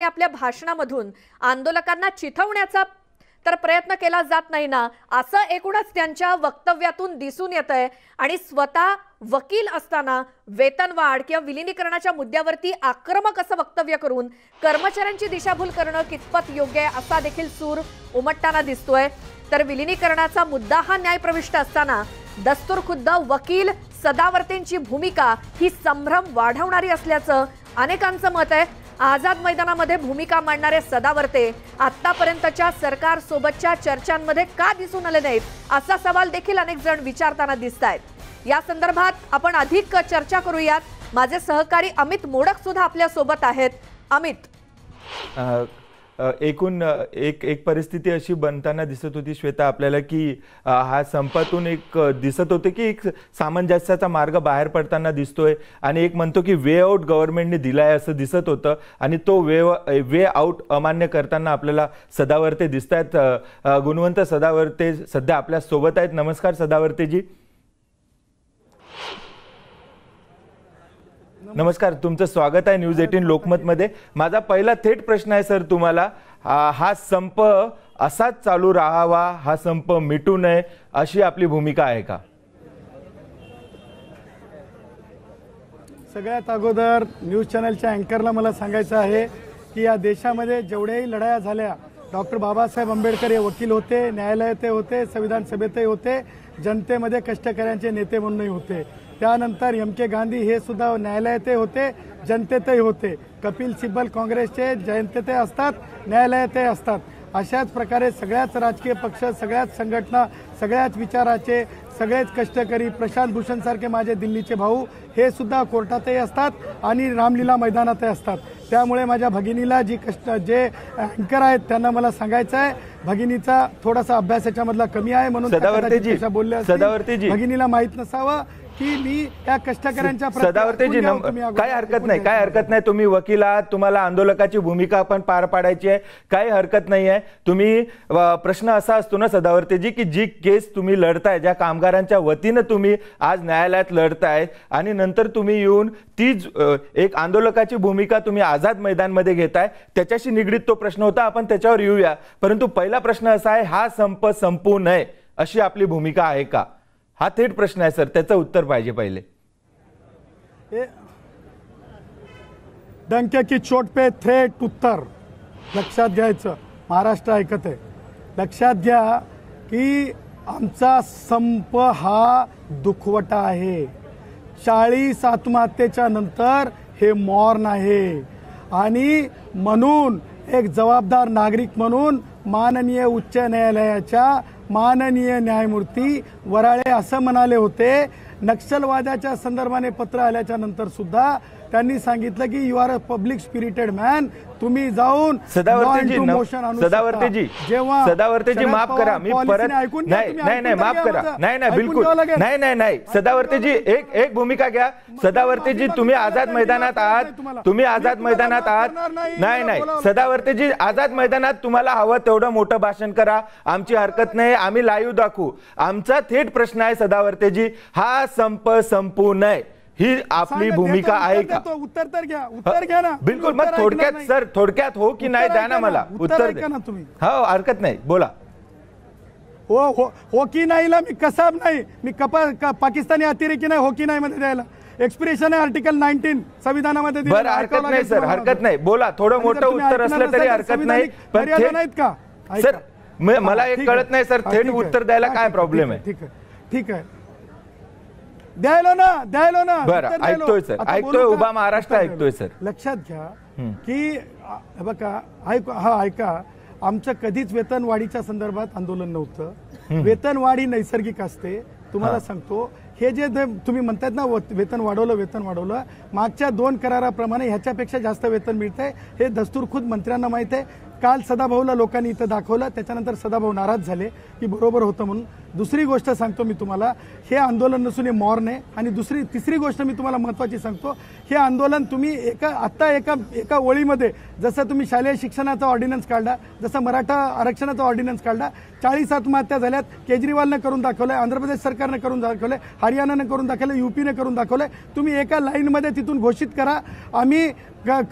आपल्या भाषणामधून आंदोलकांना चिथवण्याचा तर प्रयत्न केला जात नाही ना, असं एकूणच त्यांच्या वक्तव्यातून दिसून येतंय। आणि स्वतः वकील असताना वेतनवाढ किंवा विलीनीकरणाच्या मुद्द्यावरती आक्रमक असं वक्तव्य करून कर्मचाऱ्यांची दिशाभूल करणं कितपत योग्य आहे असा देखील सूर उमटताना दिसतोय। तर विलीनीकरणाचा मुद्दा हा न्यायप्रविष्ट असताना दस्तूरखुद्द वकील सदावर्तेंची भूमिका ही संभ्रम वाढवणारी असल्याचं अनेकांचं मत आहे। आझाद मैदानामध्ये भूमिका मांडणारे सदावर्ते आतापर्यंतच्या सरकार सोबतच्या चर्चांमध्ये का दिसून आले नाहीत असा सवाल देखील अनेक जण विचारताना दिसतायत। या संदर्भात आपण अधिक चर्चा करूयात। माझे सहकारी अमित मोडक सुद्धा आपल्या सोबत आहेत। अमित, एकूण एक परिस्थिती अशी बनताना दिसत होती श्वेता आपल्याला की हा संपातून एक दिसत होते की एक सामंजस्याचा मार्ग बाहेर पडताना दिसतोय आणि एक म्हणतो की वे आउट गव्हर्नमेंटने दिलाय असं दिसत होतं आणि तो वे आउट अमान्य करताना आपल्याला सदावर्ते दिसतात। गुणवंत सदावर्ते सध्या आपल्या सोबत आहेत। नमस्कार सदावर्तेजी। नमस्कार, तुमचं स्वागत आहे न्यूज 18 लोकमत मध्ये। माझा पहिला थेट प्रश्न आहे सर तुम्हाला, हा संप असाच चालू राहावा, हा संप मिटू नये अशी आपली भूमिका आहे का? सगळ्यात अगोदर न्यूज चॅनलच्या अँकरला मला सांगायचं आहे की या देशामध्ये जेवढ्याही लढाया झाल्या, डॉक्टर बाबासाहेब आंबेडकर हे वकील होते, न्यायालयात होते, संविधान सभेतही होते, जनतेमध्ये कष्टकऱ्यांचे नेते म्हणूनही होते। त्यानंतर एम.के. गांधी हे सुद्धा न्यायालयातही होते, जनतेतही होते। कपिल सिब्बल काँग्रेसचे जनतेतही असतात, न्यायालयातही असतात। अशाच प्रकारे सगळ्याच राजकीय पक्ष, सगळ्याच संघटना, सगळ्याच विचाराचे, सगळेच कष्टकरी, प्रशांत भूषण सारखे माझे दिल्लीचे भाऊ हे सुद्धा कोर्टातही असतात आणि रामलीला मैदानातही असतात। त्यामुळे माझ्या भगिनीला जे अँकर आहेत त्यांना मला सांगायचं आहे, भगिनीचा थोडासा अभ्यास याच्यामधला कमी आहे म्हणून बोलले भगिनीला माहित नसावं की मी त्या कष्टकऱ्यांच्या सदावर्तेजी काय हरकत नाही, तुम्ही वकील आहात, तुम्हाला आंदोलकाची भूमिका पण पार पाडायची आहे, काही हरकत नाही आहे। तुम्ही प्रश्न असा असतो ना सदावर्तेजी की जी केस तुम्ही लढताय, ज्या कामगारांच्या वतीने तुम्ही आज न्यायालयात लढताय आणि नंतर तुम्ही येऊन तीच एक आंदोलकाची भूमिका तुम्ही आझाद मैदानमध्ये घेताय, त्याच्याशी निगडीत तो प्रश्न होता, आपण त्याच्यावर येऊया। परंतु पहिला प्रश्न असा आहे, हा संप संपू नये अशी आपली भूमिका आहे का? हा थेट प्रश्न आहे सर, त्याचं उत्तर पाहिजे पहिले। डंके की चोट पे थेट उत्तर लक्षात घ्यायचं। महाराष्ट्र ऐकत आहे, लक्षात घ्या की आमचा संप हा दुखवटा आहे। 40 आत्महत्येच्या नंतर हे मॉर्न आहे आणि म्हणून एक जबाबदार नागरिक म्हणून माननीय उच्च न्यायालयाच्या माननीय न्यायमूर्ती वराळे असं म्हणाले होते, नक्षलवादाच्या संदर्भाने पत्र आल्याच्या नंतर सुद्धा त्यांनी सांगितलं की you are a public spirited man, तुम्ही जाऊन सदावर्तेजी माफ करा, मी परत नाही माफ करा, नाही बिलकुल नाही सदावर्तेजी एक भूमिका घ्या। सदावर्तेजी तुम्ही आझाद मैदानात आहात, नाही सदावर्तेजी आझाद मैदानात तुम्हाला हवं तेवढं मोठं भाषण करा, आमची हरकत नाही, आम्ही लाईव्ह दाखवू। आमचा थेट प्रश्न आहे सदावर्तेजी, हा संप संपू नये ही आपली भूमिका आहे का? उत्तर घ्या ना बिलकुल। मग थोडक्यात सर, थोडक्यात हो की नाही द्या ना मला उत्तर द्या। हो हरकत नाही, बोला। हो की नाहीला मी कसाब नाही, मी पाकिस्तानी अतिरेकी नाही, हो की नाही मध्ये द्यायला एक्सप्रेशन आहे आर्टिकल 19 संविधानामध्ये। बरं हरकत नाही सर, हरकत नाही, बोला। थोडं मोठं उत्तर असलं तरी हरकत नाही, पण नाहीत का सर? मला एक कळत नाही सर, थेट उत्तर द्यायला काय प्रॉब्लेम आहे? ठीक आहे द्यायलो ना। बरं ऐकतोय सर, ऐकतोय, उभा महाराष्ट्र ऐकतोय सर। लक्षात घ्या की बघा, ऐका, आमचं कधीच वेतनवाढीच्या संदर्भात आंदोलन नव्हतं। वेतनवाढी नैसर्गिक असते, तुम्हाला सांगतो। हे जे तुम्ही म्हणतात ना वेतन वाढवलं, मागच्या 2 कराराप्रमाणे ह्याच्यापेक्षा जास्त वेतन मिळतंय, हे दस्तूरखुद मंत्र्यांना माहित आहे। काल सदाभाऊला लोकांनी इथं दाखवलं, त्याच्यानंतर सदाभाऊ नाराज झाले की बरोबर होतं म्हणून। दुसरी गोष्ट सांगतो मी तुम्हाला, हे आंदोलन नसून हे मॉर्न आहे. आणि तिसरी गोष्ट मी तुम्हाला महत्त्वाची सांगतो, हे आंदोलन तुम्ही एका ओळीमध्ये जसं तुम्ही शालेय शिक्षणाचा ऑर्डिनन्स काढला, जसं मराठा आरक्षणाचा ऑर्डिनन्स काढला, 40 आत्महत्या झाल्यात, केजरीवालनं करून दाखवलं, आंध्र प्रदेश सरकारनं करून दाखवलं, हरियाणानं करून दाखवलं, यूपीने करून दाखवलं. तुम्ही एका लाईनमध्ये तिथून घोषित करा, आम्ही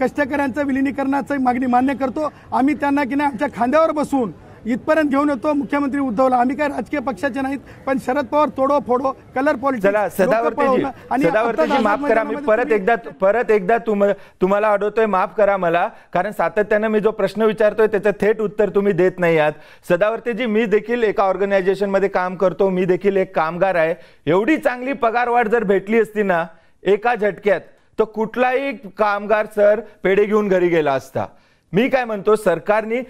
कष्टकऱ्यांचं विलिनीकरणाची मागणी मान्य करतो. आम्ही त्यांना की नाही आमच्या खांद्यावर बसवून इथपर्यंत घेऊन येतो मुख्यमंत्री उद्धवला. आम्ही काय राजकीय पक्षाचे नाहीत, पण शरद पवार तोडो फोडो कलर पॉलिटिक्स. चला सदावर्तीजी माफ करा, मी परत एकदा तुम्हाला अडवतोय, माफ करा मला, कारण सातत्यानं मी जो प्रश्न विचारतोय त्याचं थेट उत्तर तुम्ही देत नाही आहात. सदावर्तीजी, मी देखील एका ऑर्गनायझेशन मध्ये काम करतो, मी देखील एक कामगार आहे. एवढी चांगली पगारवाढ जर भेटली असती ना एका झटक्यात, तर कुठलाही कामगार सर पेढे घेऊन घरी गेला असता. मी काय म्हणतो, सरकारने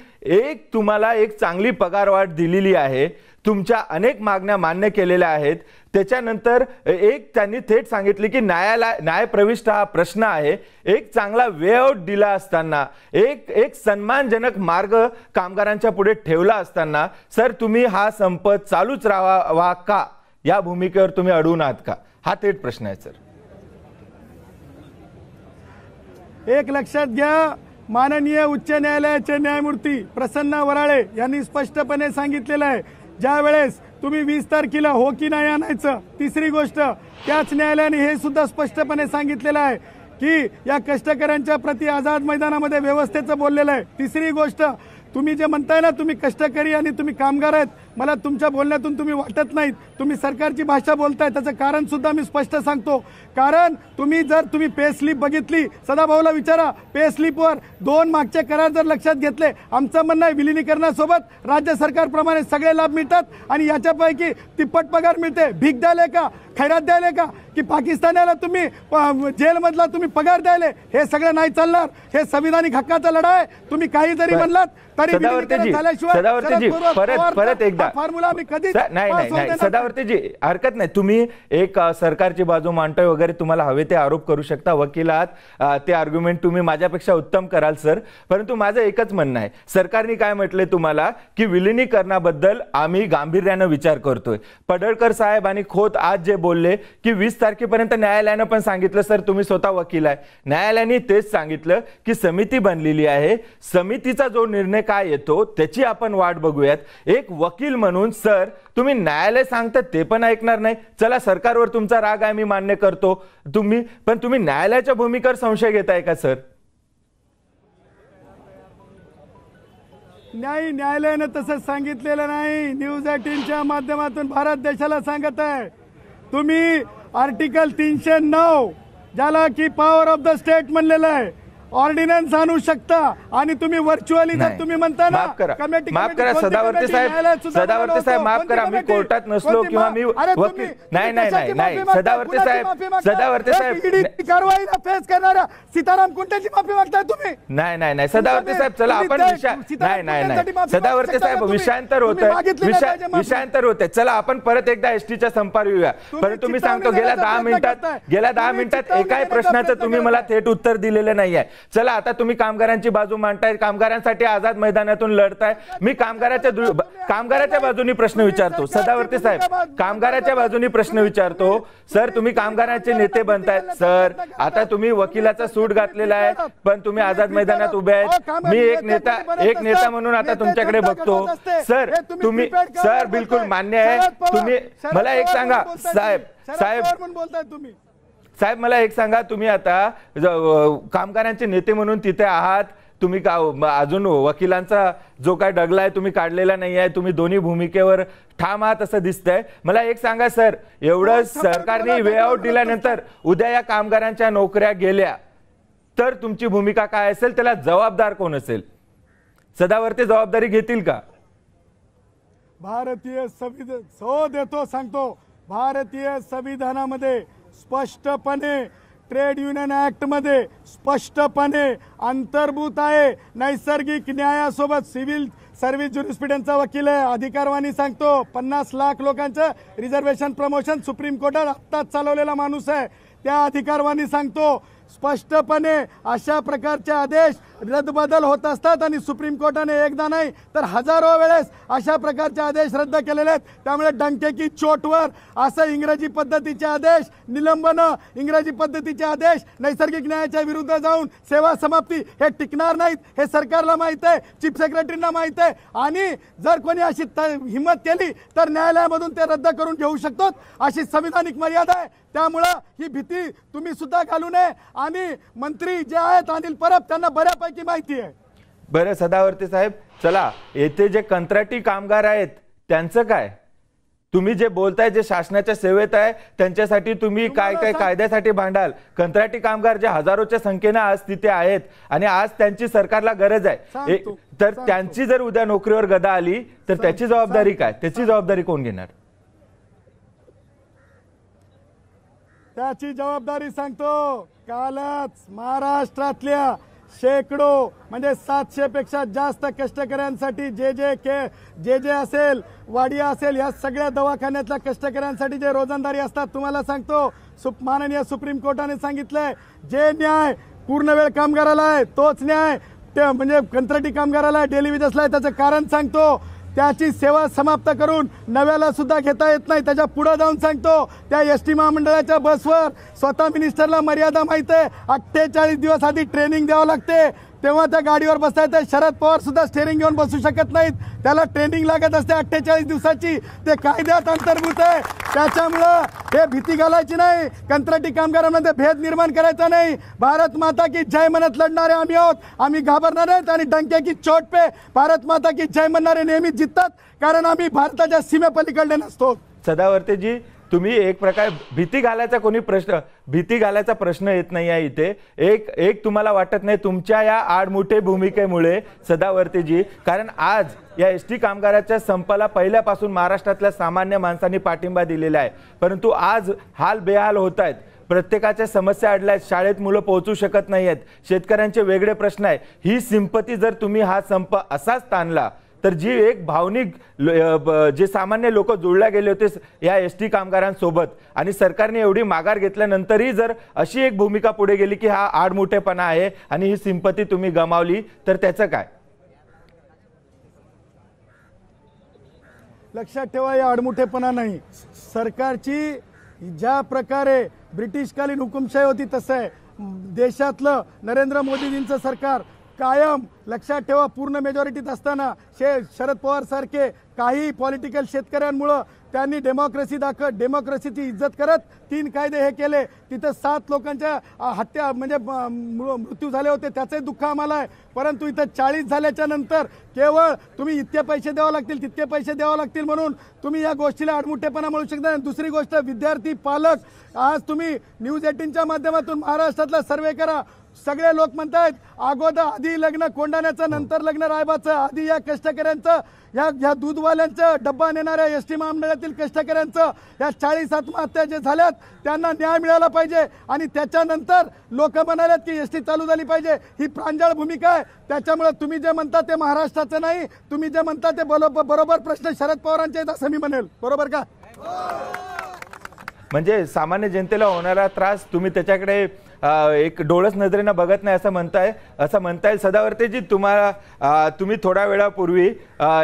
तुम्हाला एक चांगली पगारवाढ दिलेली आहे, तुमच्या अनेक मागण्या मान्य केलेल्या आहेत. त्याच्यानंतर त्यांनी थेट सांगितले की न्याय प्रविष्ट हा प्रश्न आहे. एक चांगला वे आउट दिला असताना, एक सन्मानजनक मार्ग कामगारांच्या पुढे ठेवला असताना, सर तुम्ही हा संप चालूच राहावा का, या भूमिकेवर तुम्ही अडून आहात का, हा थेट प्रश्न आहे सर. एक लक्षात घ्या, माननीय उच्च न्यायालयाचे न्यायमूर्ती प्रसन्न वराळे यांनी स्पष्टपणे सांगितलेलं आहे, ज्या वेळेस तुम्ही 20 तारखेला हो की नाही आणायचं. तिसरी गोष्ट, त्याच न्यायालयाने हे सुद्धा स्पष्टपणे सांगितलेलं आहे की या कष्टकऱ्यांच्या प्रति आझाद मैदानामध्ये व्यवस्थेचं बोललेलं आहे. तिसरी गोष्ट, तुम्ही जे म्हणताय ना तुम्ही कष्टकरी आणि तुम्ही कामगार आहेत, मला तुमच्या बोलण्यातून तुम्ही वाटत नाहीत, तुम्ही सरकारची भाषा बोलताय. त्याचं कारण सुद्धा मी स्पष्ट सांगतो. कारण जर तुम्ही पे स्लिप बघितली, सदाभाऊला विचारा, पे स्लिपवर 2 मागचे करार जर लक्षात घेतले, आमचं म्हणणं आहे विलिनीकरणासोबत राज्य सरकारप्रमाणे सगळे लाभ मिळतात आणि याच्यापैकी तिप्पट पगार मिळते. भीक द्यायले का, खैरात द्यायले का, की पाकिस्तानाला तुम्ही जेलमधला तुम्ही पगार द्यायले, हे सगळं नाही चालणार. हे संविधानिक हक्काचा लढा आहे. तुम्ही काही जरी म्हणलात तरी सदावर्तीजी परत एकदा फॉर्म्युला आम्ही कधी नाही सदावर्तीजी, हरकत नाही, तुम्ही एक सरकारची बाजू मांडतोय वगैरे, तुम्हाला हवे ते आरोप करू शकता, वकील आहात, ते आर्ग्युमेंट तुम्ही माझ्यापेक्षा उत्तम कराल सर. परंतु माझं एकच म्हणणं आहे, सरकारने काय म्हटलंय तुम्हाला की विलिनीकरणाबद्दल आम्ही गांभीर्यानं विचार करतोय. पडळकर साहेब आणि खोत आज जे बोलले की 20 तारखेपर्यंत न्यायालयानं पण सांगितलं, सर तुम्ही स्वतः वकील आहे, न्यायालयाने तेच सांगितलं की समिती बनलेली आहे, समितीचा जो निर्णय काय येतो त्याची आपण वाट बघूयात. एक वकील म्हणून सर तुम्ही न्यायालय सांगता ते पण ऐकणार नाही. चला सरकारवर तुमचा राग आहे, मी मान्य करतो, पण तुम्ही न्यायालयाच्या भूमिकेवर संशय घेताय का सर? नाही, न्यायालयानं तसं सांगितलेलं नाही. न्यूज 18च्या माध्यमातून भारत देशाला सांगत आहे, तुम्ही आर्टिकल 309 ज्याला की पॉवर ऑफ द स्टेट म्हणलेलं आहे, ऑर्डिनन्स आणू शकता आणि तुम्ही व्हर्च्युअली जर तुम्ही म्हणता ना, माफ करा सदावर्ती साहेब माफ करा, मी कोर्टात नसलो किंवा मी वकील नाही सदावर्ती साहेब कारवाईला फेस करणारा सीताराम कुंटेची माफी मागताय तुम्ही. नाही सदावर्ती साहेब, चला आपण नाही सदावर्ती साहेब, विषयांतर होतंय. चला आपण परत एकदा एसटीच्या संपावर येऊया. परंतु मी सांगतो, गेल्या 10 मिनिटात एकाही प्रश्नाचं तुम्ही मला थेट उत्तर दिलेलं नाहीये. चला आता तुम्ही कामगारांची बाजू मांडताय, कामगारांसाठी आझाद मैदानातून लढताय. मी कामगाराच्या बाजूनी प्रश्न विचारतो. सदावर्ती साहेब, कामगाराच्या बाजूनी प्रश्न विचारतो. सर तुम्ही कामगारांचे नेते बनताय सर, आता तुम्ही वकिलाचा सूट घातलेला आहे, पण तुम्ही आझाद मैदानात उभे आहेत. मी एक नेता म्हणून आता तुमच्याकडे बघतो. सर तुम्ही सर बिलकुल मान्य आहे. तुम्ही मला एक सांगा साहेब मला एक सांगा, तुम्ही आता कामगारांचे नेते म्हणून तिथे आहात, तुम्ही अजून वकिलांचा जो काय डगला आहे तुम्ही काढलेला नाही आहे, तुम्ही दोन्ही भूमिकेवर ठाम आहात असं दिसतंय. मला एक सांगा सर, एवढं सरकारने वे आउट दिल्यानंतर उद्या या कामगारांच्या नोकऱ्या गेल्या तर तुमची भूमिका काय असेल, त्याला जबाबदार कोण असेल? सदावर्ती जबाबदारी घेतील का? भारतीय संविधान सांगतो, भारतीय संविधानामध्ये स्पष्टपणे, ट्रेड युनियन ऍक्ट मध्ये स्पष्टपणे अंतर्भूत आहे, नैसर्गिक न्यायासोबत सिव्हिल सर्व्हिस ज्युरिस्प्रुडन्सचा वकील आहे. अधिकारवाणी सांगतो, 50 लाख लोकांचं रिझर्वेशन प्रमोशन सुप्रीम कोर्टात आत्ताच चालवलेला माणूस आहे. त्या अधिकारवाणी सांगतो स्पष्टपणे, अशा प्रकारचे आदेश रद्दबदल होत असतात आणि सुप्रीम कोर्टाने एकदा नाही तर हजारो वेळेस अशा प्रकारचे आदेश रद्द केलेले आहेत। त्यामुळे डंके की चोटवर असं इंग्रजी पद्धतीचे आदेश, निलंबन, इंग्रजी पद्धतीचे आदेश, नैसर्गिक न्यायाच्या विरुद्ध जाऊन सेवा समाप्ती हे टिकणार नाहीत, हे सरकारला माहित आहे, चीफ सेक्रेटरींना माहित आहे। आणि जर कोणी अशी हिम्मत केली तर न्यायालयामधून ते रद्द करून घेऊ शकतो, अशी संविधानिक मर्यादा आहे। त्यामुळे ही भीती तुम्ही सुद्धा घालू नये। आणि मंत्री जे आहेत अनिल परब त्यांना बऱ्यापैकी माहिती आहे। बरं सदावर्ते साहेब, चला येथे जे कंत्राटी कामगार आहेत त्यांचं काय? तुम्ही जे बोलताय जे शासनाच्या सेवेत आहे त्यांच्यासाठी तुम्ही काय काय कायद्यासाठी भांडाल? कंत्राटी कामगार जे हजारोच्या संख्येने आज तिथे आहेत आणि आज त्यांची सरकारला गरज आहे, तर त्यांची जर उद्या नोकरीवर गदा आली तर त्याची जबाबदारी काय? त्याची जबाबदारी कोण घेणार? त्याची जबाबदारी सांगतो, कालच महाराष्ट्रातल्या शेकडो म्हणजे 700 पेक्षा जास्त कष्टकऱ्यांसाठी जे असेल, वाडिया असेल, या सगळ्या दवाखान्यातल्या कष्टकऱ्यांसाठी जे रोजंदारी असतात, तुम्हाला सांगतो माननीय सुप्रीम कोर्टाने सांगितलंय जे न्याय पूर्ण वेळ कामगाराला आहे तोच न्याय ते म्हणजे कंत्राटी कामगाराला डेली वेजेसला आहे। त्याचं कारण सांगतो, त्याची सेवा समाप्त करून नव्याला सुद्धा घेता येत नाही। त्याच्या पुढे जाऊन सांगतो, त्या एसटी महामंडळाच्या बसवर स्वतः मिनिस्टरला मर्यादा माहित आहे, 48 दिवस आधी ट्रेनिंग द्यावं लागते, तेव्हा त्या गाडीवर बसता येते। शरद पवार सुद्धा स्टेअरिंग घेऊन बसू शकत नाहीत, त्याला ट्रेनिंग लागत असते 48 दिवसाची, ते कायद्यात अंतर्भूत आहे। त्याच्यामुळं हे भीती घालायची नाही, कंत्राटी कामगारांमध्ये भेद निर्माण करायचा नाही। भारत माता की जय म्हणत लढणारे आम्ही आहोत, आम्ही घाबरणार नाहीत आणि डंके की चोट पे भारत माता की जय म्हणणारे नेहमी जिंकतात, कारण आम्ही भारताच्या सीमेपलीकडे नसतो। सदावर्तेजी, तुम्ही एक प्रकार भीती घालायचा प्रश्न येत नाही आहे इथे। एक तुम्हाला वाटत नाही तुमच्या या आडमुठे भूमिकेमुळे सदावर्तेजी, कारण आज या एसटी कामगाराच्या संपाला पहिल्यापासून महाराष्ट्रातल्या सामान्य माणसांनी पाठिंबा दिलेला आहे, परंतु आज हाल बेहाल होत आहेत, प्रत्येकाच्या समस्या अडल्यात, शाळेत मुलं पोहोचू शकत नाही आहेत, शेतकऱ्यांचे वेगळे प्रश्न आहे। ही सिंपती जर तुम्ही हा संप असाच ताणला तर जी एक भावनिक जे सामान्य लोक जोडल्या गेले होते या एसटी कामगारांसोबत आणि सरकारने एवढी माघार घेतल्यानंतरही जर अशी एक भूमिका पुढे गेली की हा आडमुठेपणा आहे आणि ही सिंपती तुम्ही गमावली तर त्याचं काय? लक्षात ठेवा, या आडमुठेपणा नाही, सरकारची ज्या प्रकारे ब्रिटिशकालीन हुकुमशाही होती तसं आहे देशातलं नरेंद्र मोदीजींचं सरकार कायम। लक्षात ठेवा, पूर्ण मेजॉरिटीत असताना शरद पवार सारखे काही पॉलिटिकल शेतकऱ्यांमुळे त्यांनी डेमोक्रेसीची इज्जत करत 3 कायदे हे केले, तिथे 7 लोकांच्या हत्या म्हणजे मृत्यू झाले होते, त्याचे दुःख आम्हाला आहे। परंतु इथं 40 झाल्याच्या नंतर केवळ तुम्ही इतके पैसे द्यावे लागतील तितके पैसे द्यावे लागतील म्हणून तुम्ही या गोष्टीला आडमुठेपणा म्हणू शकता। दुसरी गोष्ट, विद्यार्थी पालक, आज तुम्ही न्यूज 18च्या माध्यमातून महाराष्ट्रातला सर्वे करा, सगळे लोक म्हणतात अगोदर आधी लग्न कोंडाण्याचं, नंतर लग्न रायबाचं, आधी या कष्टकऱ्यांचं, या दूधवाल्यांचं, डब्बा नेणाऱ्या एसटी महामंडळातील कष्टकऱ्यांचं, या 40 आत्महत्या जे झाल्यात त्यांना न्याय मिळाला पाहिजे आणि त्याच्यानंतर लोक म्हणालेत की एसटी चालू झाली पाहिजे। ही प्रांजळ भूमिका आहे। त्याच्यामुळे तुम्ही जे म्हणता ते महाराष्ट्राचं नाही, तुम्ही जे म्हणता ते बरोबर प्रश्न शरद पवारांचे आहेत असं मी म्हणेल, बरोबर का? म्हणजे सामान्य जनतेला होणारा त्रास तुम्ही त्याच्याकडे एक डोळस नजरेनं बघत नाही असं म्हणता येईल। सदावर्तेजी, तुम्ही थोड्या वेळापूर्वी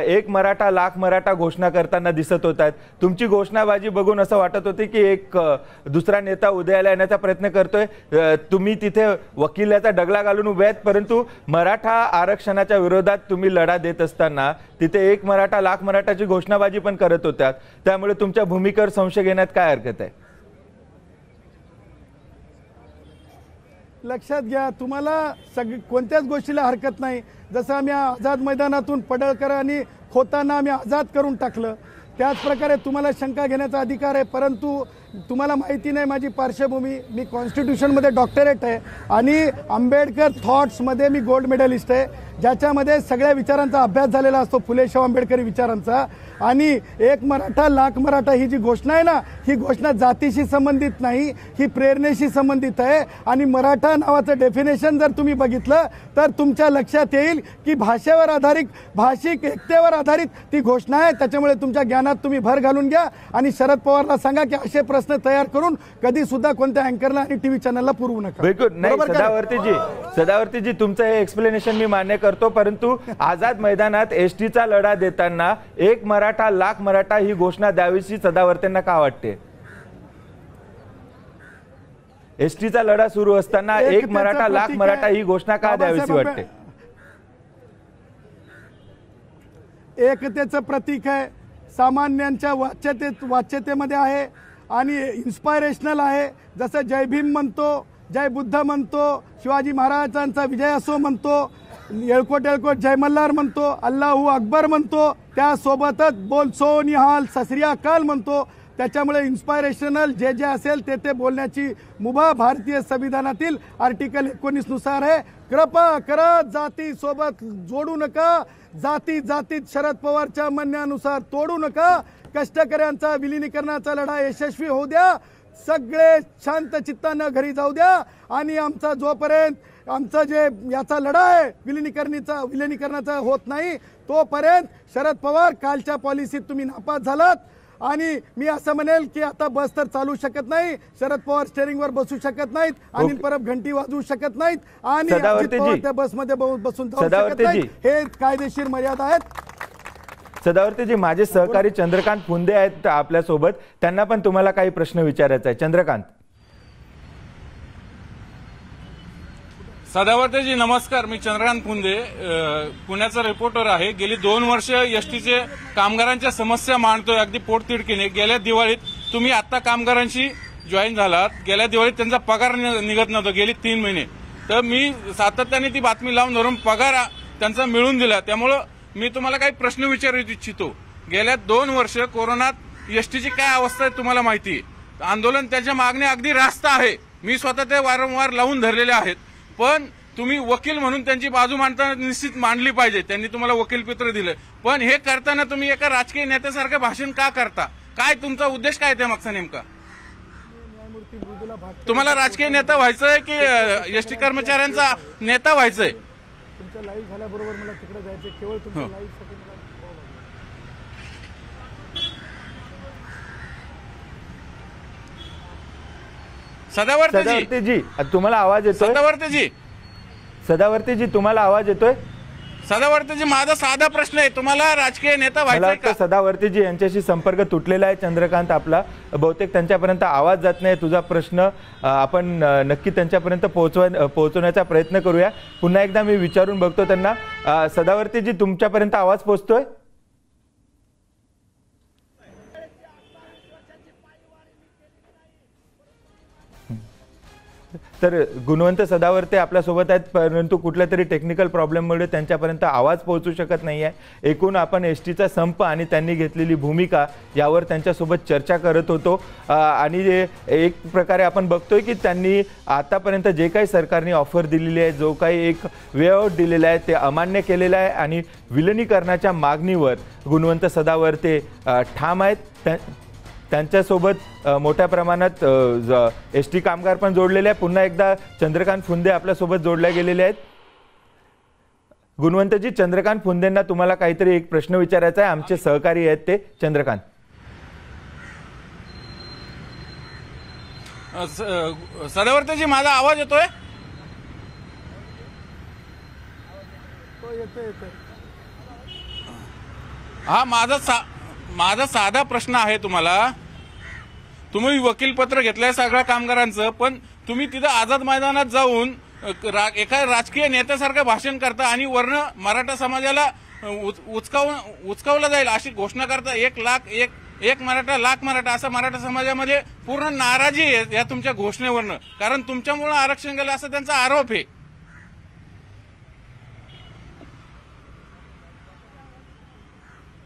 1 मराठा लाख मराठा घोषणा करताना दिसत होतात। तुमची घोषणाबाजी बघून असं वाटत होते की एक दुसरा नेता उदयाला येण्याचा प्रयत्न करतोय। तुम्ही तिथे वकिलाचा डगला घालून उभे आहेत, परंतु मराठा आरक्षणाच्या विरोधात तुम्ही लढा देत असताना तिथे 1 मराठा लाख मराठाची घोषणाबाजी पण करत होत्यात, त्यामुळे तुमच्या भूमिकेवर संशय घेण्यात काय हरकत आहे? लक्षात घ्या, तुम्हाला कोणत्याच गोष्टीला हरकत नाही। जसं आम्ही आझाद मैदानातून पडळकर आणि खोतांना आम्ही आझाद करून टाकलं, त्याच प्रकारे तुम्हाला शंका घेण्याचा अधिकार आहे। परंतु तुम्हाला माहिती नाही माझी पार्श्वभूमी, मी कॉन्स्टिट्यूशनमध्ये डॉक्टरेट आहे आणि आंबेडकर थॉट्समध्ये मी गोल्ड मेडलिस्ट आहे, ज्याच्यामध्ये सगळ्या विचारांचा अभ्यास झालेला असतो, फुले शाहू आंबेडकरी विचारांचा। आणि 1 मराठा लाख मराठा ही जी घोषणा आहे ना, ही घोषणा जातीशी संबंधित नाही, ही प्रेरणेशी संबंधित आहे। आणि मराठा नावाचं डेफिनेशन जर तुम्ही बघितलं तर तुमच्या लक्षात येईल की भाषेवर आधारित, भाषिक एकतेवर आधारित ती घोषणा आहे। त्याच्यामुळे तुमच्या ज्ञानात तुम्ही भर घालून घ्या आणि शरद पवारला सांगा की असे प्रश्न तयार करून कधी सुद्धा कोणत्या अँकरला आणि टीव्ही चॅनलला पुरवू नका. बिलकुल नाही बरोबर का? सदावर्तीजी तुमचं हे एक्सप्लेनेशन मी मान्य करतो, परंतु आझाद मैदानात एसटीचा लढा देताना एक मराठा लाख मराठा ही घोषणा द्यावीशी सदावर्तेंना का वाटते? एसटीचा लढा सुरू असताना एक मराठा लाख मराठा ही घोषणा का द्यावीशी वाटते? एकतेचं प्रतीक आहे, सामान्यांच्या वाच्यतेमध्ये आहे आणि इन्स्पायरेशनल आहे. जसं जय भीम म्हणतो, जय बुद्ध म्हणतो, शिवाजी महाराजांचा विजय असो म्हणतो, येळकोट येळकोट जय मल्हार म्हणतो, अल्लाहू अकबर म्हणतो, त्यासोबतच बोल सो निहाल सत श्री अकाल म्हणतो. त्याच्यामुळे इन्स्पायरेशनल जे जे असेल ते बोलण्याची मुभा भारतीय संविधानातील आर्टिकल 19 नुसार आहे. कृपा करा जाती सोबत जोडू नका, जाती जातीत शरद पवारच्या म्हणण्यानुसार तोडू नका. कष्टकऱ्यांचा विलिनीकरणाचा लढा यशस्वी होऊ द्या, सगळे शांत चित्तानं घरी जाऊ द्या आणि आमचा जोपर्यंत आमचा जे याचा लढा आहे विलिनीकरणाचा होत नाही तोपर्यंत शरद पवार कालच्या पॉलिसीत तुम्ही नापास झालात. आणि मी असं म्हणेल की आता बस तर चालू शकत नाही, शरद पवार स्टेअरिंगवर बसू शकत नाहीत, अनिल परब घंटी वाजवू शकत नाहीत आणि अजित पवार त्या बसमध्ये बसून जाऊ शकत नाहीत. हे कायदेशीर मर्यादा आहेत. सदावर्तीजी माझे सहकारी चंद्रकांत फुंदे आहेत आपल्यासोबत, त्यांना पण तुम्हाला काही प्रश्न विचारायचा आहे. चंद्रकांत. सदावर्तेजी नमस्कार, मी चंद्रकांत फुंदे पुण्याचा रिपोर्टर आहे. गेली 2 वर्ष एसटीचे कामगारांच्या समस्या मांडतोय अगदी पोटतिडकीने. गेल्या दिवाळीत तुम्ही आता कामगारांशी जॉईन झालात, गेल्या दिवाळीत त्यांचा पगार निघत नव्हता गेली 3 महिने. तर मी सातत्याने ती बातमी लावून धरून पगार त्यांचा मिळून दिला. त्यामुळं मी तुम्हाला काही प्रश्न विचारू इच्छितो. गेल्या 2 वर्ष कोरोनात एसटीची काय अवस्था आहे तुम्हाला माहिती आहे. आंदोलन त्याच्या मागण्या अगदी रास्त आहे, मी स्वतः ते वारंवार लावून धरलेले आहेत. पण तुम्ही वकील म्हणून त्यांची बाजू मांडताना निश्चित मांडली पाहिजे. त्यांनी तुम्हाला वकीलपत्र दिलं, पण हे करताना तुम्ही एका राजकीय नेत्यासारखं भाषण का करता? काय तुमचा उद्देश काय त्या मागचा नेमका? तुम्हाला राजकीय नेता व्हायचंय की एसटी कर्मचाऱ्यांचा नेता व्हायचंय? तुमच्या लाईव्ह झाल्याबरोबर मला तिकडे जायचं, केवळ तुमच्या लाईव्हसाठी सदावर्तीजी तुम्हाला आवाज येतोय? सदावर्तीजी तुम्हाला आवाज येतोय? सदावर्तीजी माझा साधा प्रश्न आहे, तुम्हाला राजकीय नेता व्हायचंय का? सदावर्तीजी यांच्याशी संपर्क तुटलेला आहे चंद्रकांत आपला, बहुतेक त्यांच्यापर्यंत आवाज जात नाही. तुझा प्रश्न आपण नक्की त्यांच्यापर्यंत पोहोचवण्याचा प्रयत्न करूया. पुन्हा एकदा मी विचारून बघतो त्यांना. सदावर्तीजी तुमच्यापर्यंत आवाज पोहोचतोय? तर गुणवंत सदावर्ते आपल्यासोबत आहेत, परंतु कुठल्या तरी टेक्निकल प्रॉब्लेममुळे त्यांच्यापर्यंत आवाज पोहोचू शकत नाही आहे. एकूण आपण एसटीचा संप आणि त्यांनी घेतलेली भूमिका यावर त्यांच्यासोबत चर्चा करत होतो. आणि एक प्रकारे आपण बघतोय की त्यांनी आतापर्यंत जे काही सरकारने ऑफर दिलेली आहे, जो काही एक वे आउट दिलेला आहे ते अमान्य केलेलं आहे आणि विलिनीकरणाच्या मागणीवर गुणवंत सदावर्ते ठाम आहेत. त्यांच्यासोबत मोठ्या प्रमाणात एसटी कामगार पण जोडलेले आहे. पुन्हा एकदा चंद्रकांत फुंदे आपल्यासोबत जोडल्या गेलेले आहेत. गुणवंतजी, चंद्रकांत फुंदेंना तुम्हाला काहीतरी एक प्रश्न विचारायचा आहे. आमचे सहकारी आहेत ते. चंद्रकांत. सदावर्तेजी माझा आवाज येतोय? हा माझा साधा प्रश्न आहे तुम्हाला. तुम्ही वकीलपत्र घेतलंय सगळ्या कामगारांचं, पण तुम्ही तिथं आझाद मैदानात जाऊन एका राजकीय नेत्यासारखं भाषण करता आणि वर्ण मराठा समाजाला उचकावलं जाईल अशी घोषणा करता. 1 मराठा लाख मराठा असं मराठा समाजामध्ये पूर्ण नाराजी आहे या तुमच्या घोषणेवरनं, कारण तुमच्यामुळे आरक्षण गेलं असा त्यांचा आरोप आहे.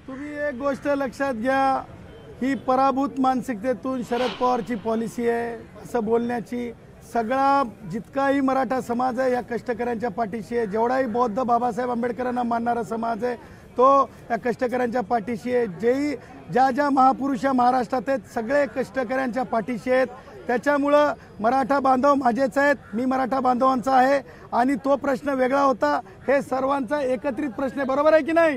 तुम्ही एक गोष्ट लक्षात घ्या, ही पराभूत मानसिकतेतून शरद पवारची पॉलिसी आहे असं बोलण्याची. सगळा जितकाही मराठा समाज आहे या कष्टकऱ्यांच्या पाठीशी आहे. जेवढाही बौद्ध बाबासाहेब आंबेडकरांना मानणारा समाज आहे तो या कष्टकऱ्यांच्या पाठीशी आहे. ज्या महापुरुष या महाराष्ट्रात आहेत सगळे कष्टकऱ्यांच्या पाठीशी आहेत. त्याच्यामुळं मराठा बांधव माझेच आहेत, मी मराठा बांधवांचा आहे आणि तो प्रश्न वेगळा होता, हे सर्वांचा एकत्रित प्रश्न आहे, बरोबर आहे की नाही?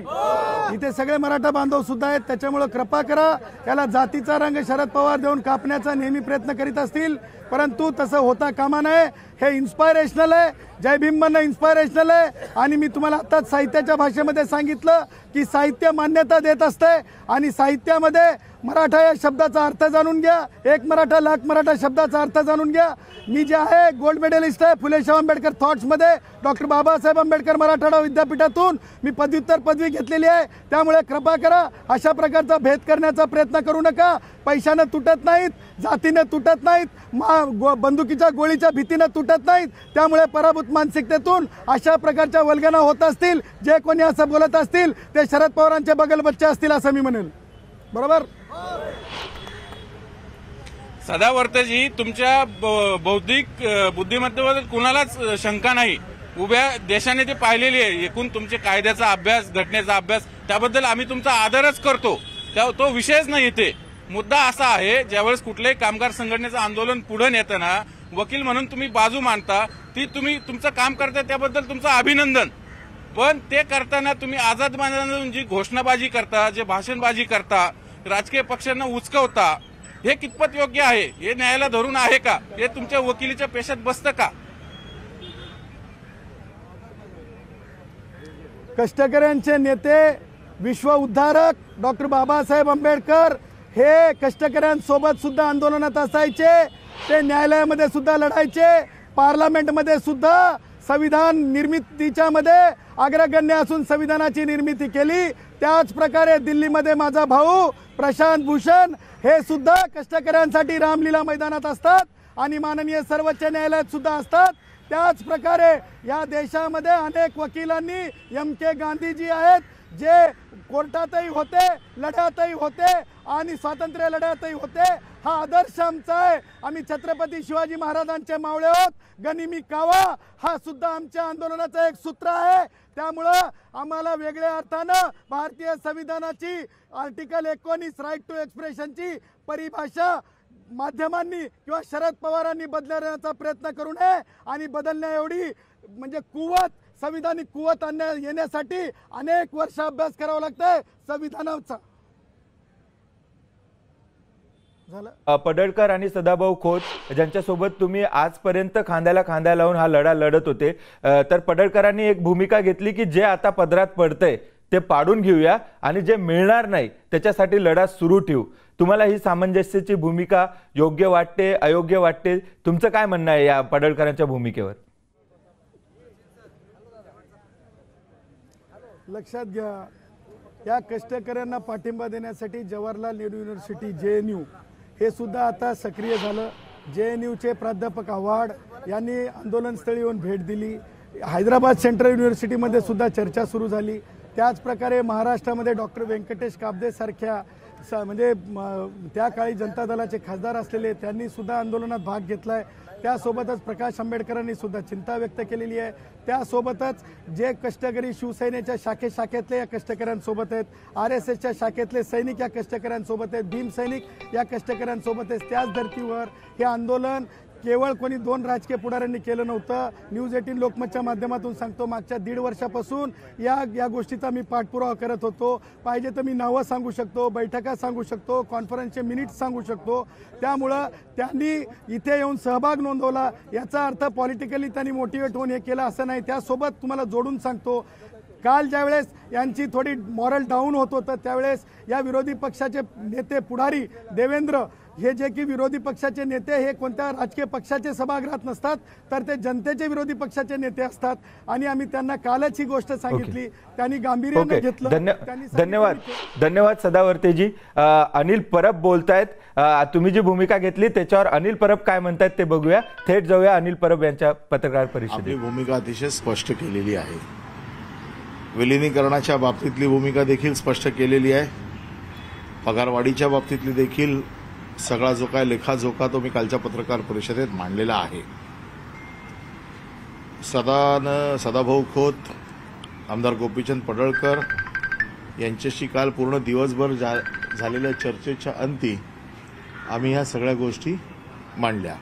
इथे सगळे मराठा बांधव सुद्धा आहेत, त्याच्यामुळे कृपा करा, याला जातीचा रंग शरद पवार देऊन कापण्याचा नेहमी प्रयत्न करीत असतील, परंतु तसं होता कामा नये. हे इन्स्पायरेशनल आहे, जय भीम म्हणणं इन्स्पायरेशनल आहे. आणि मी तुम्हाला आताच साहित्याच्या भाषेमध्ये सांगितलं की साहित्य मान्यता देत असते आणि साहित्यामध्ये मराठा या शब्दाचा अर्थ जाणून घ्या, एक मराठा लाख मराठा शब्दाचा अर्थ जाणून घ्या. मी जे आहे गोल्ड मेडलिस्ट आहे फुले शाहू आंबेडकर थॉट्समध्ये, डॉक्टर बाबासाहेब आंबेडकर मराठवाडा विद्यापीठातून मी पदव्युत्तर पदवी घेतलेली आहे. त्यामुळे कृपा करा, अशा प्रकारचा भेद करण्याचा प्रयत्न करू नका. पैशानं तुटत नाहीत, जातीनं तुटत नाहीत, बंदुकीच्या गोळीच्या भीतीनं तुटत नाहीत. त्यामुळे पराभूत मानसिकतेतून अशा प्रकारच्या वल्गना होत असतील, जे कोणी असं बोलत असतील ते शरद पवारांचे बगलबच्चे असतील असं मी म्हणेल. बरोबर? सदावर्तेजी, तुमच्या बौद्धिक बुद्धिमत्तेबद्दल कुणालाच शंका नाही. उभ्या देशाने ते पाहिलेली आहे. एकूण तुमचे कायद्याचा अभ्यास, घटनेचा अभ्यास, त्याबद्दल आम्ही तुमचा आदरच करतो. तो विषयच नाही. इथे मुद्दा असा आहे, ज्यावेळेस कुठल्याही कामगार संघटनेचं आंदोलन पुढे नेताना वकील म्हणून तुम्ही बाजू मांडता, ती तुम्ही तुमचं काम करता, त्याबद्दल तुमचं अभिनंदन. पण ते करताना तुम्ही आझाद मैदानातून जी घोषणाबाजी करता, जे भाषणबाजी करता, राजकीय पक्षांना उचकवता, हे कितपत योग्य आहे? हे न्यायाला धरून आहे का? हे तुमच्या वकिलीच्या पेशात बसतं का? कष्टकऱ्यांचे नेते, विश्व उद्धारक डॉक्टर बाबासाहेब आंबेडकर हे कष्टकऱ्यांसोबत सुद्धा आंदोलनात असायचे, ते न्यायालयामध्ये सुद्धा लढायचे, पार्लमेंटमध्ये सुद्धा संविधान निर्मितीच्या मध्ये अग्रगण्य असून संविधानाची निर्मिती केली. त्याच प्रकारे दिल्लीमध्ये माझा भाऊ प्रशांत भूषण हे सुद्धा कष्टकऱ्यांसाठी रामलीला मैदानात असतात आणि माननीय सर्वोच्च न्यायालयात सुद्धा असतात. त्याच प्रकारे या देशामध्ये अनेक वकिलांनी MK गांधीजी आहेत, जे कोर्टातही होते, लढ्यातही होते आणि स्वातंत्र्य लढ्यातही होते. हा आदर्श आमचा आहे. आम्ही छत्रपती शिवाजी महाराजांचे मावळे आहोत. गनिमी कावा हा सुद्धा आमच्या आंदोलनाचं एक सूत्र आहे. त्यामुळं आम्हाला वेगळ्या अर्थानं भारतीय संविधानाची आर्टिकल 19 राईट टू एक्सप्रेशनची परिभाषा माध्यमांनी किंवा शरद पवारांनी बदलण्याचा प्रयत्न करू नये आणि बदलण्या एवढी म्हणजे कुवत, संविधानिक कुवत येण्यासाठी अनेक वर्ष अभ्यास करावा लागतंय संविधानाचा. पडळकर आणि सदाभाऊ खोत ज्यांच्यासोबत तुम्ही आजपर्यंत खांद्याला खांदा लावून हा लढा लढत होते, तर पडळकरांनी एक भूमिका घेतली की जे आता पदरात पडतंय ते पाडून घेऊया आणि जे मिळणार नाही त्याच्यासाठी लढा सुरू ठेवू. तुम्हाला ही सामंजस्याची भूमिका योग्य वाटते, अयोग्य वाटते? तुमचं काय म्हणणं आहे या पडळकरांच्या भूमिकेवर? लक्षात घ्या, या कष्टकऱ्यांना पाठिंबा देण्यासाठी जवाहरलाल नेहरू युनिव्हर्सिटी JNU हे सुद्धा आता सक्रिय झालं. JNUचे प्राध्यापक आव्हाड यांनी आंदोलनस्थळी येऊन भेट दिली. हैदराबाद सेंट्रल युनिव्हर्सिटीमध्ये सुद्धा चर्चा सुरू झाली. त्याच प्रकारे महाराष्ट्रामध्ये डॉक्टर व्यंकटेश काब्दे सारख्या म्हणजे त्या काळी जनता दलाचे खासदार असलेले त्यांनी सुद्धा आंदोलनात भाग घेतलाय. त्यासोबतच प्रकाश आंबेडकरांनी सुद्धा चिंता व्यक्त केलेली आहे. त्यासोबतच जे कष्टकरी शिवसेनेच्या शाखेतले या कष्टकऱ्यांसोबत आहेत, RSSच्या शाखेतले सैनिक या कष्टकऱ्यांसोबत आहेत, भीम सैनिक या कष्टकऱ्यांसोबत आहेत. त्याच धर्तीवर हे आंदोलन केवळ कोणी 2 राजकीय पुढाऱ्यांनी केलं नव्हतं. न्यूज 18 लोकमतच्या माध्यमातून सांगतो, मागच्या 1.5 वर्षापासून या गोष्टीचा मी पाठपुरावा करत होतो. पाहिजे तर मी नावं सांगू शकतो, बैठका सांगू शकतो, कॉन्फरन्सचे मिनिट्स सांगू शकतो. त्यामुळं त्यांनी इथे येऊन सहभाग नोंदवला याचा अर्थ पॉलिटिकली त्यांनी मोटिवेट होऊन हे केलं असं नाही. त्यासोबत तुम्हाला जोडून सांगतो, काल ज्यावेळेस यांची थोडी मॉरल डाऊन होत होतं त्यावेळेस या विरोधी पक्षाचे नेते पुढारी देवेंद्र हे जे की विरोधी पक्षाचे नेते हे कोणत्या राजकीय पक्षाचे सभागृहात नसतात, तर ते जनतेचे विरोधी पक्षाचे नेते असतात आणि आम्ही त्यांना कालच ही गोष्ट सांगितली. त्यांनी गांभीर्याने घेतलं. धन्यवाद सदावर्तेजी. अनिल परब बोलतायत. तुम्ही जी भूमिका घेतली त्याच्यावर अनिल परब काय म्हणतायत ते बघूया. थेट जाऊया अनिल परब यांच्या पत्रकार परिषदेत. आपली भूमिका अतिशय स्पष्ट केलेली आहे. विलिनीकरणाच्या बाबतीतली भूमिका देखील स्पष्ट केलेली आहे. पगारवाढीच्या बाबतीतली देखील सगळा जो काय लेखाजोखा तो मी कालच्या पत्रकार परिषदेत मांडलेला आहे. सदाभाऊ खोत, आमदार गोपीचंद पडळकर यांच्याशी काल पूर्ण दिवसभर झालेल्या चर्चेच्या अंती आम्ही ह्या सगळ्या गोष्टी मांडल्या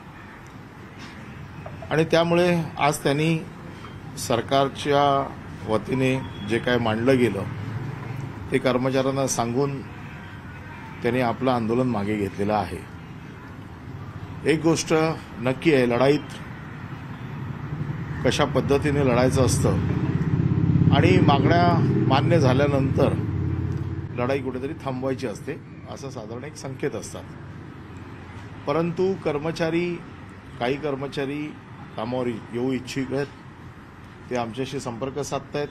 आणि त्यामुळे आज त्यांनी सरकारच्या वतीने जे काय मांडलं गेलं ते कर्मचाऱ्यांना सांगून त्यांनी आपलं आंदोलन मागे घेतलेलं आहे. एक गोष्ट नक्की आहे, लढाईत कशा पद्धतीने लढायचं असतं आणि मागण्या मान्य झाल्यानंतर लढाई कुठेतरी थांबवायची असते, असं साधारण एक संकेत असतात. परंतु काही कर्मचारी कामावर येऊ इच्छुक आहेत. ते आमच्याशी संपर्क साधत आहेत.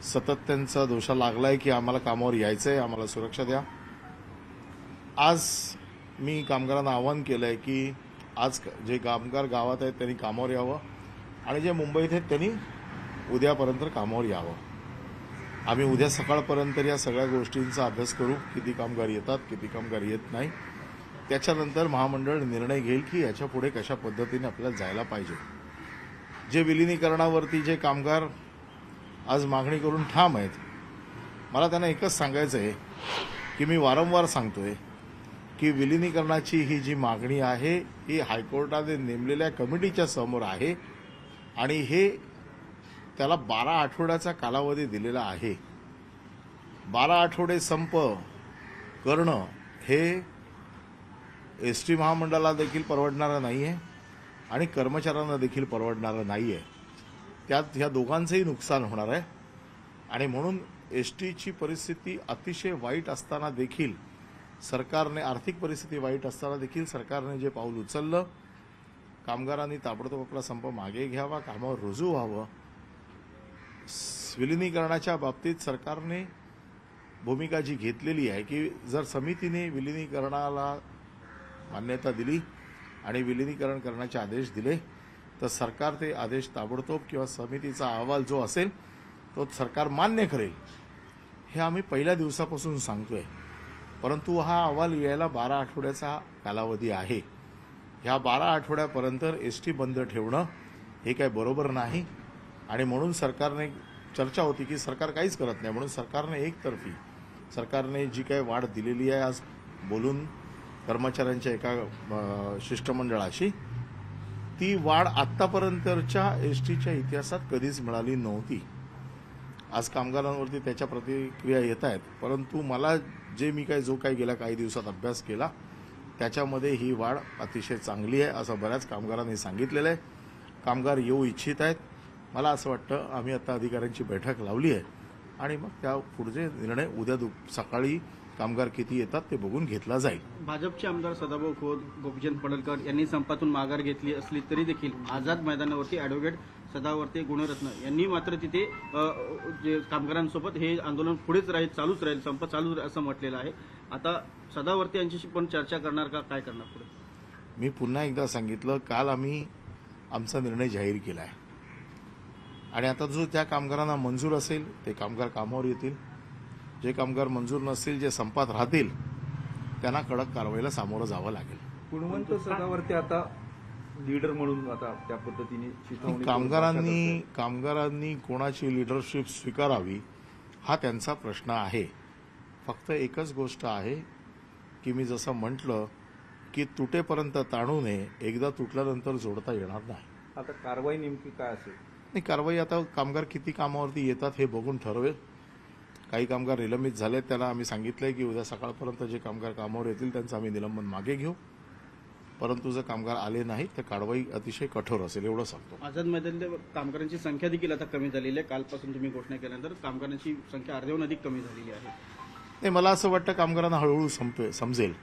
सतत त्यांचा दोषा लागलाय की आम्हाला कामावर यायचं आहे, आम्हाला सुरक्षा द्या. आज मी कामगारांना आवाहन केलं आहे की आज जे कामगार गावात आहेत त्यांनी कामावर यावं आणि जे मुंबईत आहेत त्यांनी उद्यापर्यंत कामावर यावं. आम्ही उद्या सकाळपर्यंत या सगळ्या गोष्टींचा अभ्यास करू, किती कामगार येतात, किती कामगार येत नाही. त्याच्यानंतर महामंडळ निर्णय घेईल की याच्या पुढे कशा पद्धतीने आपल्याला जायला पाहिजे. जे विलिनीकरणावरती जे कामगार आज मागणी करून ठाम आहेत, मला त्यांना एकच सांगायचं आहे की मी वारंवार सांगतोय की विलिनीकरणाची ही जी मागणी आहे ही हायकोर्टाने नेमलेल्या कमिटीच्या समोर आहे आणि हे त्याला 12 आठवड्याचा कालावधी दिलेला आहे. 12 आठवडे संप करणं हे एसटी महामंडळाला देखील परवडणारं नाही आहे आणि कर्मचाऱ्यांना देखील परवडणारं नाही आहे. त्यात ह्या दोघांचंही नुकसान होणार आहे आणि म्हणून एसटीची परिस्थिती अतिशय वाईट असताना देखील सरकारने, आर्थिक परिस्थिती वाईट असताना देखील सरकारने जे पाऊल उचललं, कामगारांनी ताबडतोब आपला संप मागे घ्यावा, कामावर रुजू व्हावं. विलिनीकरणाच्या बाबतीत सरकारने भूमिका जी घेतलेली आहे की जर समितीने विलिनीकरणाला मान्यता दिली आणि विलिनीकरण करण्याचे आदेश दिले तर सरकार ते आदेश ताबडतोब किंवा समितीचा अहवाल जो असेल तो सरकार मान्य करेल. हे आम्ही पहिल्या दिवसापासून सांगतोय. परंतु हा अहवाल यायला 12 आठवड्याचा कालावधी आहे. ह्या 12 आठवड्यापर्यंत एसटी बंद ठेवणं हे काय बरोबर नाही आणि म्हणून सरकारने चर्चा होती की सरकार काहीच करत नाही, म्हणून सरकारने एकतर्फी सरकारने जी काही वाढ दिलेली आहे आज बोलून कर्मचाऱ्यांच्या एका शिष्टमंडळाशी, ती वाढ आत्तापर्यंतच्या एसटीच्या इतिहासात कधीच मिळाली नव्हती. आज कामगारांवरती त्याच्या प्रतिक्रिया येत आहेत. परंतु मला जो काही गेल्या काही दिवसात अभ्यास केला त्याच्यामध्ये ही वाढ अतिशय चांगली आहे असं बऱ्याच कामगारांनी सांगितलेलं आहे. कामगार येऊ इच्छित आहेत. मला असं वाटतं आम्ही आता अधिकाऱ्यांची बैठक लावली आहे आणि मग त्या पुढचे निर्णय उद्या सकाळी कामगार किती येतात ते बघून घेतला जाईल. भाजपचे आमदार सदाभाऊ खोत, गोपीचंद पडळकर यांनी संपातून माघार घेतली असली तरी देखील आझाद मैदानावरती ॲडव्होकेट सदावर्ते गुणरत्न यांनी मात्र तिथे जे कामगारांसोबत हे आंदोलन पुढेच राहील, चालूच राहील, संप चालू असं म्हटलेलं आहे. आता सदावर्ते यांच्याशी पण चर्चा करणार का, काय करणार पुढे? मी पुन्हा एकदा सांगितलं, काल आम्ही आमचा निर्णय जाहीर केला आहे आणि आता जो त्या कामगारांना मंजूर असेल ते कामगार कामावर येतील. जे कामगार मंजूर नसतील, जे संपात राहतील, त्यांना कडक कारवाईला सामोरं जावं लागेल. गुणवंत सदावर्ते आता लीडर म्हणून आता त्या पद्धतीने चिथावणी कामगारांनी कोणाची लिडरशिप स्वीकारावी हा त्यांचा प्रश्न आहे. फक्त एकच गोष्ट आहे की मी जसं म्हटलं की तुटेपर्यंत ताणू नये, एकदा तुटल्यानंतर जोडता येणार नाही. आता कारवाई नेमकी काय असेल? नाही, कारवाई आता कामगार किती कामावरती येतात हे बघून ठरवेल. काही कामगार निलंबित झाले, त्याला आम्ही सांगितलंय की उद्या सकाळपर्यंत जे कामगार कामावर येतील त्यांचं आम्ही निलंबन मागे घेऊ. परंतु जर कामगार आले नाहीत तर कारवाई अतिशय कठोर असेल एवढं सांगतो. आझाद मैदानातील कामगारांची संख्या देखील आता कमी झालेली आहे. कालपासून तुम्ही घोषणा केल्यानंतर कामगारांची संख्या अर्ध्याहून अधिक कमी झालेली आहे. नाही, मला असं वाटतं कामगारांना हळूहळू समजेल.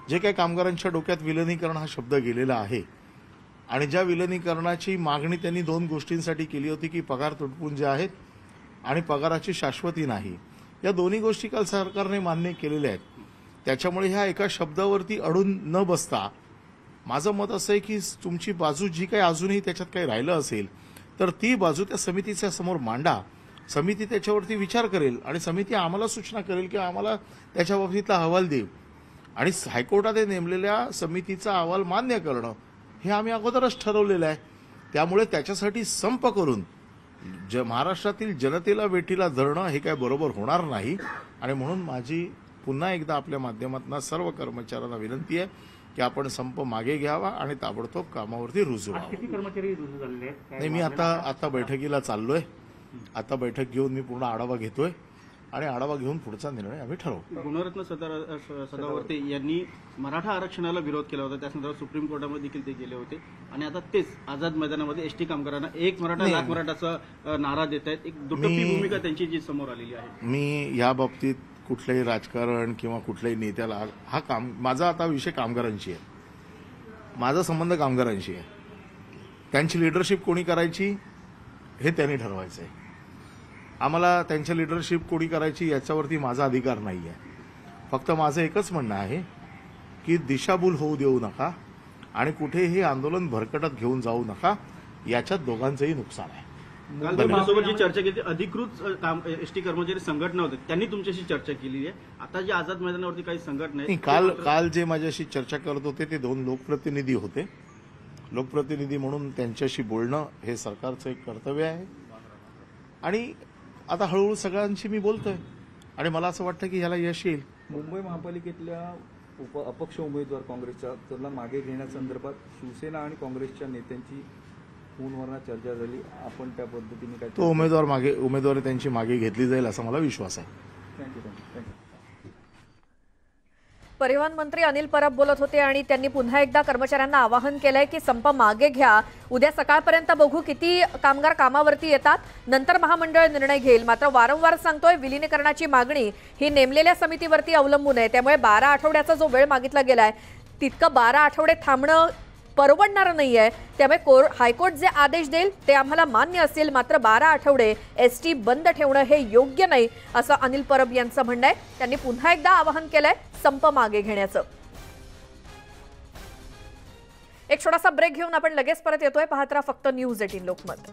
जे काही कामगारांच्या डोक्यात विलिनीकरण हा शब्द गेलेला आहे आणि ज्या विलिनीकरणाची मागणी त्यांनी 2 गोष्टींसाठी केली होती की पगार तुटपुंजे आहेत आणि पगाराची शाश्वती नाही, या दोन्ही गोष्टी काल सरकारने मान्य केलेल्या आहेत. त्याच्यामुळे ह्या एका शब्दावरती अडून न बसता माझं मत असं आहे की तुमची बाजू जी काही अजूनही त्याच्यात काही राहिलं असेल तर ती बाजू त्या समितीच्या समोर मांडा. समिती त्याच्यावरती विचार करेल आणि समिती आम्हाला सूचना करेल की आम्हाला त्याच्या बाबतीतला अहवाल देईल आणि हायकोर्टात नेमलेल्या समितीचा अहवाल मान्य करणं हे आम्ही अगोदरच ठरवलेलं आहे. त्यामुळे त्याच्यासाठी संप करून महाराष्ट्रातील जनतेला वेठीला धरणं हे काय बरोबर होणार नाही आणि म्हणून माझी पुन्हा एकदा आपल्या माध्यमातून सर्व कर्मचाऱ्यांना विनंती आहे की आपण संप मागे घ्यावा आणि ताबडतोब कामावरती रुजू व्हावं. किती कर्मचारी रुजू झालेले आहेत? नाही, मी आता बैठकीला चाललोय. आता बैठक घेऊन मी पूर्ण आढावा घेतोय आणि आढावा घेऊन पुढचा निर्णय आम्ही ठरवू. गुणरत्न सदावर्ते यांनी मराठा आरक्षणाला विरोध केला होता, त्या संदर्भात सुप्रीम कोर्टामध्ये देखील ते गेले होते आणि आता तेच आझाद मैदानामध्ये एसटी कामगारांना एक मराठा लाख मराठाचा नारा देत आहेत. एक दुटप्पी भूमिका त्यांची जी समोर आलेली आहे. मी या बाबतीत कुठलंही राजकारण किंवा कुठल्याही नेत्याला माझा आता विषय कामगारांची आहे. माझा संबंध कामगारांशी आहे. त्यांची लिडरशिप कोणी करायची हे त्यांनी ठरवायचं आहे. आम्हाला त्यांच्या लिडरशिप कोणी करायची याच्यावरती माझा अधिकार नाही आहे. फक्त माझं एकच म्हणणं आहे की दिशाभूल होऊ देऊ नका आणि कुठेही आंदोलन भरकटत घेऊन जाऊ नका. याच्यात दोघांचंही नुकसान आहे. काल तुमच्यासोबत जी चर्चा केली अधिकृत एसटी कर्मचारी संघटना होते, त्यांनी तुमच्याशी चर्चा केली आहे. आता जे आझाद मैदानावरती काही संघटना आहेत, काल जे माझ्याशी चर्चा करत होते ते 2 लोकप्रतिनिधी होते. लोकप्रतिनिधी म्हणून त्यांच्याशी बोलणं हे सरकारचं एक कर्तव्य आहे आणि आता हळूहळू सगळ्यांशी मी बोलतोय आणि मला असं वाटतं की ह्याला यश येईल. मुंबई महापालिकेतल्या अपक्ष उमेदवार काँग्रेसच्या त्याला मागे घेण्यासंदर्भात शिवसेना आणि काँग्रेसच्या नेत्यांची फोनवरनं चर्चा झाली. आपण त्या पद्धतीने काय तो उमेदवारी त्यांची मागे घेतली जाईल असा मला विश्वास आहे. थँक्यू. परिवहन मंत्री अनिल परब बोलत होते आणि त्यांनी पुन्हा एकदा कर्मचाऱ्यांना आवाहन केलंय की संप मागे घ्या. उद्या सकाळपर्यंत बघू किती कामगार कामावरती येतात, नंतर महामंडळ निर्णय घेईल. मात्र वारंवार सांगतोय विलीनीकरणाची मागणी ही नेमलेल्या समितीवरती अवलंबून आहे. त्यामुळे 12 आठवड्याचा जो वेळ मागितला गेलाय तितकं 12 आठवडे थांबणं परवडणार नाहीये. त्यामुळे हायकोर्ट जे आदेश देईल ते आम्हाला मान्य असेल, मात्र 12 आठवडे एसटी बंद ठेवणं हे योग्य नाही असं अनिल परब यांचं म्हणणं आहे. त्यांनी पुन्हा एकदा आवाहन केलंय संप मागे घेण्याचं. एक छोटासा ब्रेक घेऊन आपण लगेच परत येतोय. पाहत राहा फक्त न्यूज 18 लोकमत.